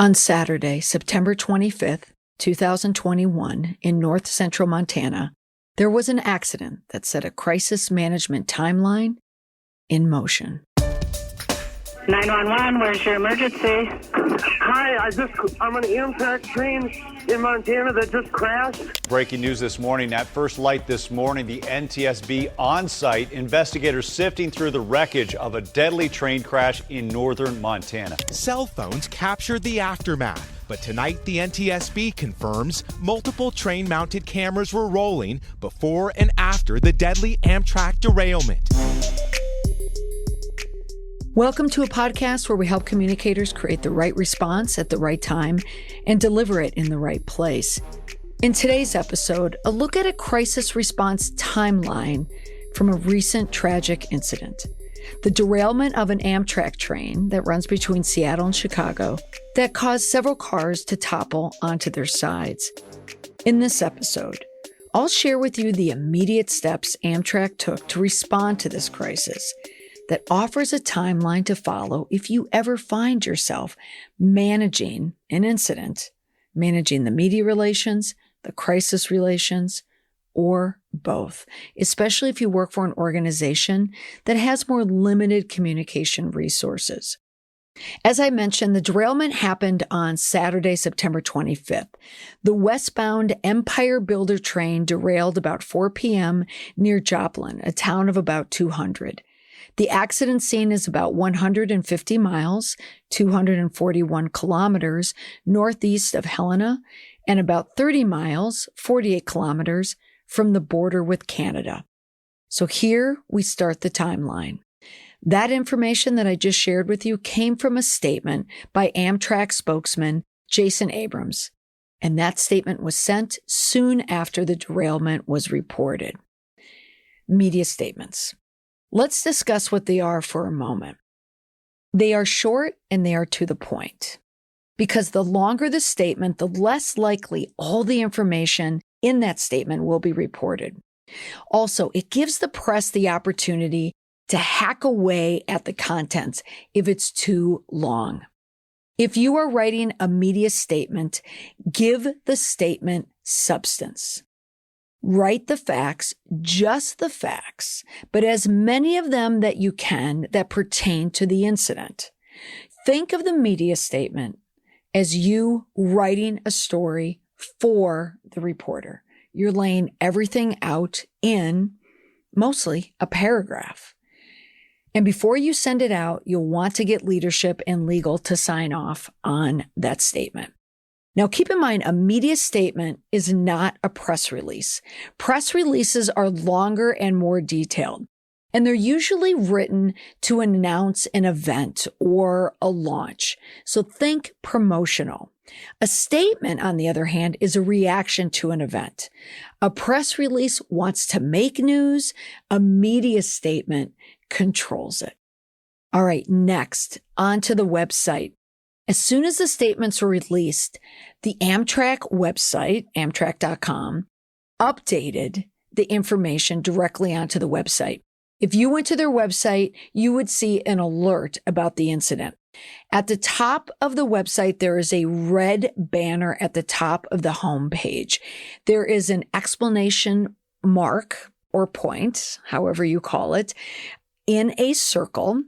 On Saturday, September 25th, 2021, in north central Montana, there was an accident that set a crisis management timeline in motion. 911, where's your emergency? Hi, I'm on an Amtrak train in Montana that just crashed. Breaking news this morning. At first light this morning, the NTSB on site, investigators sifting through the wreckage of a deadly train crash in northern Montana. Cell phones captured the aftermath, but tonight the NTSB confirms multiple train-mounted cameras were rolling before and after the deadly Amtrak derailment. Welcome to a podcast where we help communicators create the right response at the right time and deliver it in the right place. In today's episode, a look at a crisis response timeline from a recent tragic incident. The derailment of an Amtrak train that runs between Seattle and Chicago that caused several cars to topple onto their sides. In this episode, I'll share with you the immediate steps Amtrak took to respond to this crisis that offers a timeline to follow if you ever find yourself managing an incident, managing the media relations, the crisis relations, or both, especially if you work for an organization that has more limited communication resources. As I mentioned, the derailment happened on Saturday, September 25th. The westbound Empire Builder train derailed about 4 p.m. near Joplin, a town of about 200. The accident scene is about 150 miles, 241 kilometers northeast of Helena, and about 30 miles, 48 kilometers from the border with Canada. So here we start the timeline. That information that I just shared with you came from a statement by Amtrak spokesman Jason Abrams, and that statement was sent soon after the derailment was reported. Media statements. Let's discuss what they are for a moment. They are short and they are to the point. Because the longer the statement, the less likely all the information in that statement will be reported. Also, it gives the press the opportunity to hack away at the contents if it's too long. If you are writing a media statement, give the statement substance. Write the facts, just the facts, but as many of them that you can that pertain to the incident. Think of the media statement as you writing a story for the reporter. You're laying everything out in mostly a paragraph. And before you send it out, you'll want to get leadership and legal to sign off on that statement. Now, keep in mind, a media statement is not a press release. Press releases are longer and more detailed, and they're usually written to announce an event or a launch. So think promotional. A statement, on the other hand, is a reaction to an event. A press release wants to make news. A media statement controls it. All right, next, on to the website. As soon as the statements were released, the Amtrak website, amtrak.com, updated the information directly onto the website. If you went to their website, you would see an alert about the incident. At the top of the website, there is a red banner at the top of the home page. There is an explanation mark or point, however you call it, in a circle.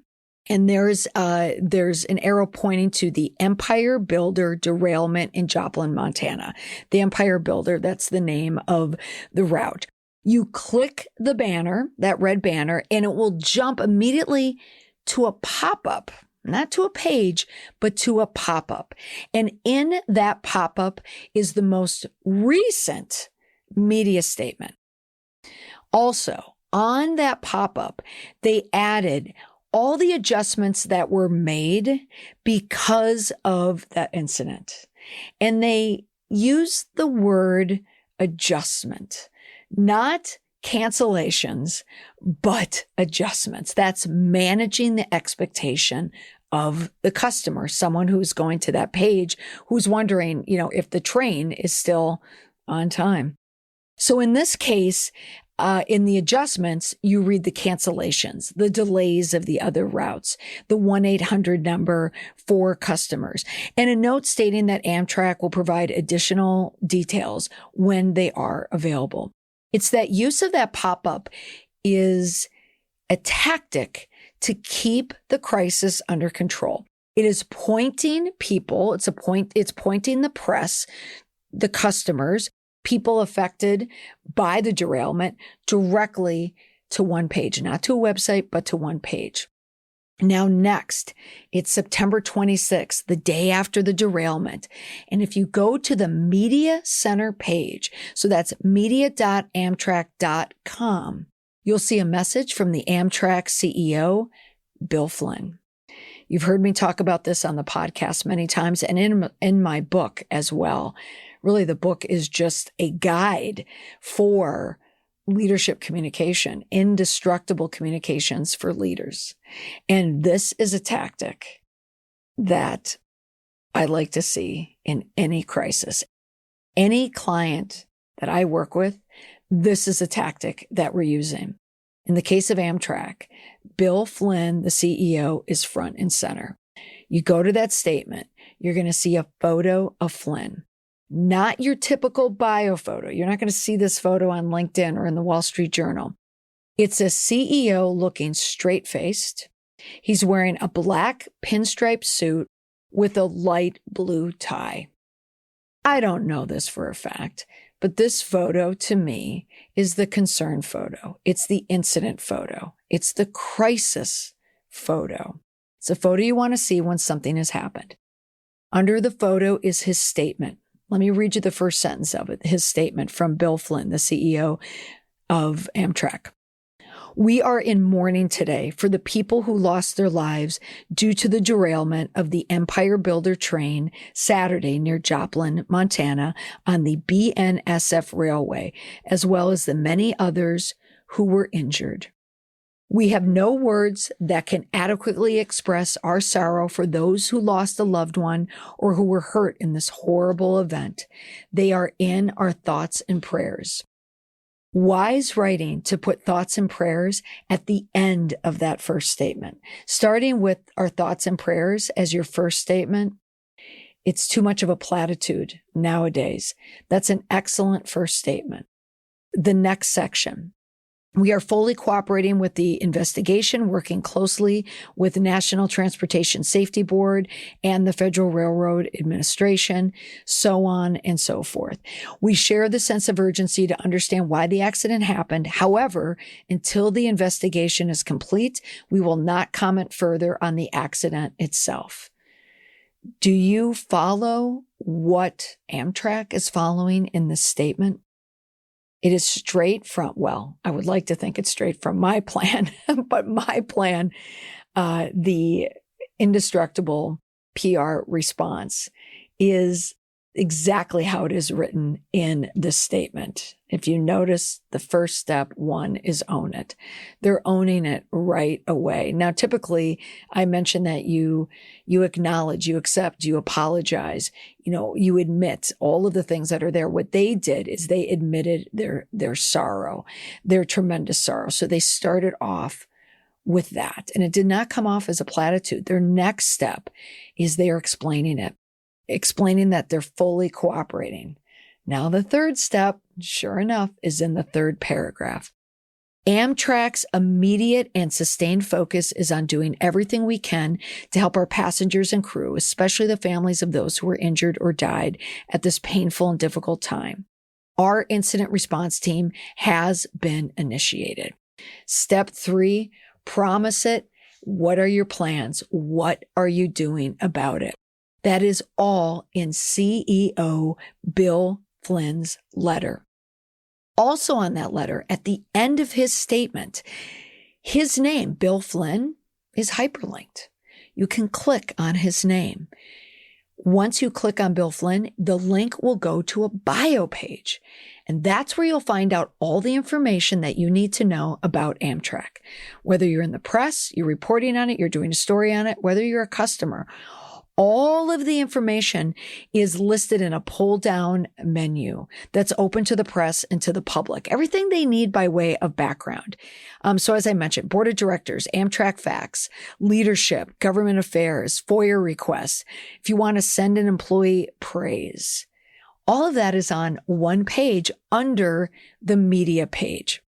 And there's an arrow pointing to the Empire Builder derailment in Joplin, Montana. The Empire Builder, that's the name of the route. You click the banner, that red banner, and it will jump immediately to a pop-up, not to a page, but to a pop-up. And in that pop-up is the most recent media statement. Also, on that pop-up, they added all the adjustments that were made because of that incident. And they use the word adjustment, not cancellations, but adjustments. That's managing the expectation of the customer, someone who's going to that page, who's wondering, if the train is still on time. So in this case, In the adjustments, you read the cancellations, the delays of the other routes, the 1-800 number for customers, and a note stating that Amtrak will provide additional details when they are available. It's that use of that pop-up is a tactic to keep the crisis under control. It is pointing people, it's pointing the press, the customers, people affected by the derailment directly to one page, not to a website, but to one page. Now, next, it's September 26th, the day after the derailment. And if you go to the Media Center page, so that's media.amtrak.com, you'll see a message from the Amtrak CEO, Bill Flynn. You've heard me talk about this on the podcast many times and in my book as well. Really, the book is just a guide for leadership communication, indestructible communications for leaders. And this is a tactic that I like to see in any crisis. Any client that I work with, this is a tactic that we're using. In the case of Amtrak, Bill Flynn, the CEO, is front and center. You go to that statement, you're going to see a photo of Flynn. Not your typical bio photo. You're not going to see this photo on LinkedIn or in the Wall Street Journal. It's a CEO looking straight-faced. He's wearing a black pinstripe suit with a light blue tie. I don't know this for a fact, but this photo to me is the concern photo. It's the incident photo. It's the crisis photo. It's a photo you want to see when something has happened. Under the photo is his statement. Let me read you the first sentence of it, his statement from Bill Flynn, the CEO of Amtrak. We are in mourning today for the people who lost their lives due to the derailment of the Empire Builder train Saturday near Joplin, Montana, on the BNSF Railway, as well as the many others who were injured. We have no words that can adequately express our sorrow for those who lost a loved one or who were hurt in this horrible event. They are in our thoughts and prayers. Wise writing to put thoughts and prayers at the end of that first statement. Starting with our thoughts and prayers as your first statement, it's too much of a platitude nowadays. That's an excellent first statement. The next section. We are fully cooperating with the investigation, working closely with the National Transportation Safety Board and the Federal Railroad Administration, so on and so forth. We share the sense of urgency to understand why the accident happened. However, until the investigation is complete, we will not comment further on the accident itself. Do you follow what Amtrak is following in this statement? It is straight from, well, I would like to think it's straight from my plan, but my plan, the indestructible PR response is exactly how it is written in this statement. If you notice, the first step, one, is own it. They're owning it right away. Now, typically, I mentioned that you acknowledge, you accept, you apologize, you admit all of the things that are there. What they did is they admitted their sorrow, their tremendous sorrow. So they started off with that. And it did not come off as a platitude. Their next step is they are explaining it, explaining that they're fully cooperating. Now, the third step, sure enough, is in the third paragraph. Amtrak's immediate and sustained focus is on doing everything we can to help our passengers and crew, especially the families of those who were injured or died at this painful and difficult time. Our incident response team has been initiated. Step 3, promise it. What are your plans? What are you doing about it? That is all in CEO Bill Flynn's letter. Also on that letter, at the end of his statement, his name, Bill Flynn, is hyperlinked. You can click on his name. Once you click on Bill Flynn, the link will go to a bio page. And that's where you'll find out all the information that you need to know about Amtrak. Whether you're in the press, you're reporting on it, you're doing a story on it, whether you're a customer, All of the information is listed in a pull-down menu that's open to the press and to the public. Everything they need by way of background. So as I mentioned, board of directors, Amtrak facts, leadership, government affairs, FOIA requests. If you want to send an employee praise, all of that is on one page under the media page.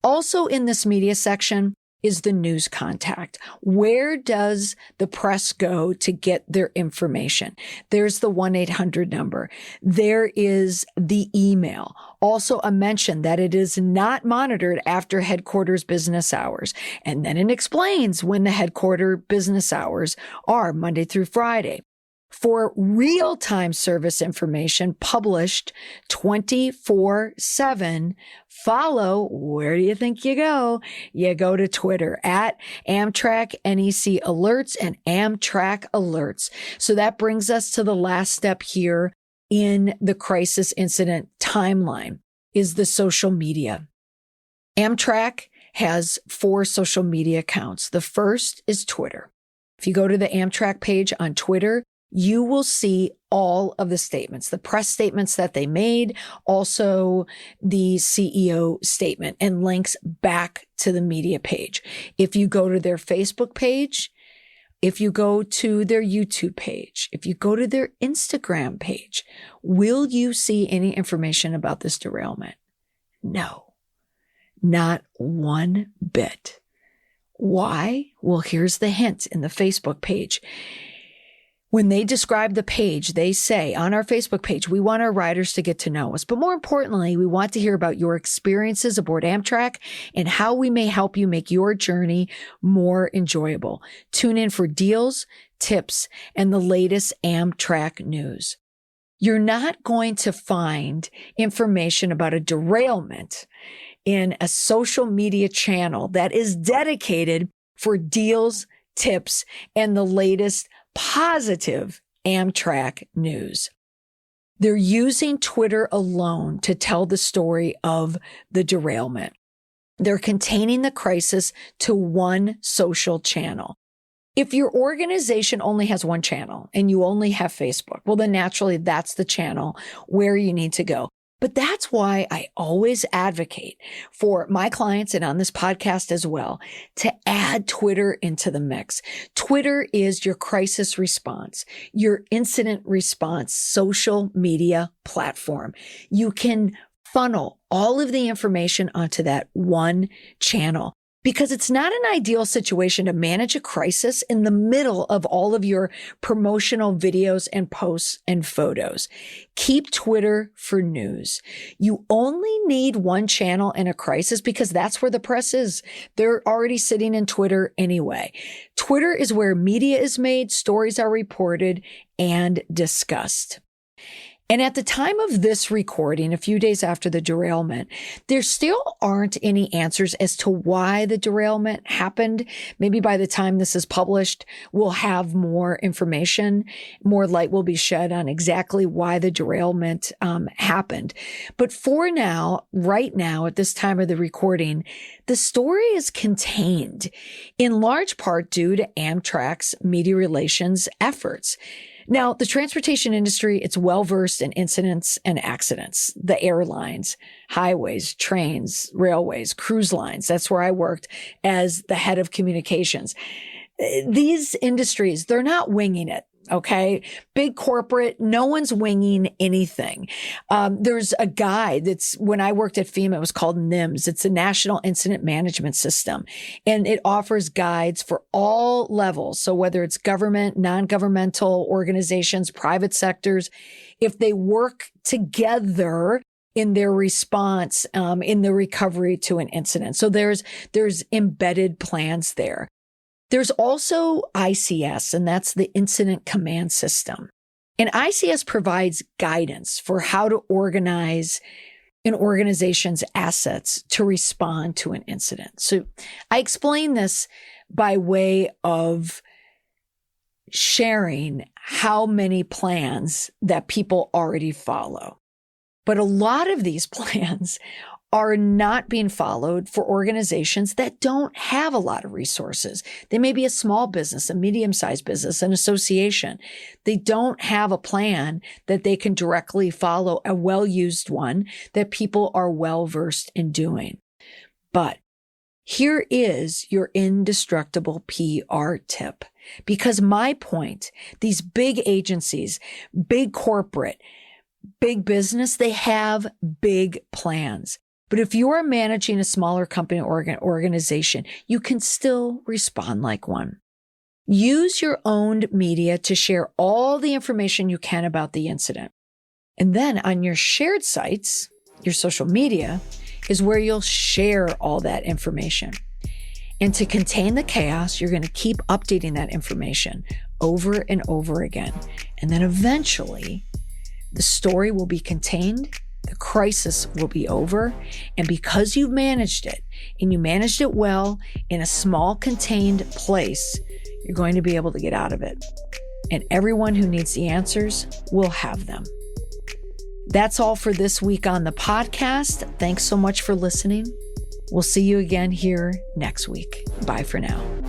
Also in this media section is the news contact. Where does the press go to get their information? There's the 1-800 number. There is the email. Also a mention that it is not monitored after headquarters business hours. And then it explains when the headquarters business hours are Monday through Friday. For real-time service information published 24/7, follow, where do you think you go? You go to Twitter at Amtrak NEC Alerts and Amtrak Alerts. So that brings us to the last step here in the crisis incident timeline, is the social media. Amtrak has 4 social media accounts. The first is Twitter. If you go to the Amtrak page on Twitter, you will see all of the statements, the press statements that they made, also the CEO statement, and links back to the media page. If you go to their Facebook page, if you go to their YouTube page, if you go to their Instagram page, will you see any information about this derailment? No, not one bit. Why? Well, here's the hint in the Facebook page. When they describe the page, they say on our Facebook page, we want our riders to get to know us. But more importantly, we want to hear about your experiences aboard Amtrak and how we may help you make your journey more enjoyable. Tune in for deals, tips, and the latest Amtrak news. You're not going to find information about a derailment in a social media channel that is dedicated for deals, tips, and the latest positive Amtrak news. They're using Twitter alone to tell the story of the derailment. They're containing the crisis to one social channel. If your organization only has one channel and you only have Facebook, well, then naturally that's the channel where you need to go. But that's why I always advocate for my clients and on this podcast as well to add Twitter into the mix. Twitter is your crisis response, your incident response social media platform. You can funnel all of the information onto that one channel, because it's not an ideal situation to manage a crisis in the middle of all of your promotional videos and posts and photos. Keep Twitter for news. You only need one channel in a crisis because that's where the press is. They're already sitting in Twitter anyway. Twitter is where media is made, stories are reported and discussed. And at the time of this recording, a few days after the derailment, there still aren't any answers as to why the derailment happened. Maybe by the time this is published, we'll have more information. More light will be shed on exactly why the derailment happened. But for now, right now, at this time of the recording, the story is contained in large part due to Amtrak's media relations efforts. Now, the transportation industry, it's well-versed in incidents and accidents. The airlines, highways, trains, railways, cruise lines. That's where I worked as the head of communications. These industries, they're not winging it. Okay. Big corporate, no one's winging anything. There's a guide that's, when I worked at FEMA, it was called NIMS. It's a National Incident Management System, and it offers guides for all levels. So whether it's government, non-governmental organizations, private sectors, if they work together in their response, in the recovery to an incident. So there's embedded plans there. There's also ICS, and that's the Incident Command System. And ICS provides guidance for how to organize an organization's assets to respond to an incident. So I explain this by way of sharing how many plans that people already follow. But a lot of these plans are not being followed for organizations that don't have a lot of resources. They may be a small business, a medium-sized business, an association. They don't have a plan that they can directly follow, a well-used one that people are well-versed in doing. But here is your indestructible PR tip. Because my point, these big agencies, big corporate, big business, they have big plans. But if you are managing a smaller company or organization, you can still respond like one. Use your owned media to share all the information you can about the incident. And then on your shared sites, your social media, is where you'll share all that information. And to contain the chaos, you're going to keep updating that information over and over again. And then eventually, the story will be contained, the crisis will be over, and because you've managed it, and you managed it well in a small contained place, you're going to be able to get out of it. And everyone who needs the answers will have them. That's all for this week on the podcast. Thanks so much for listening. We'll see you again here next week. Bye for now.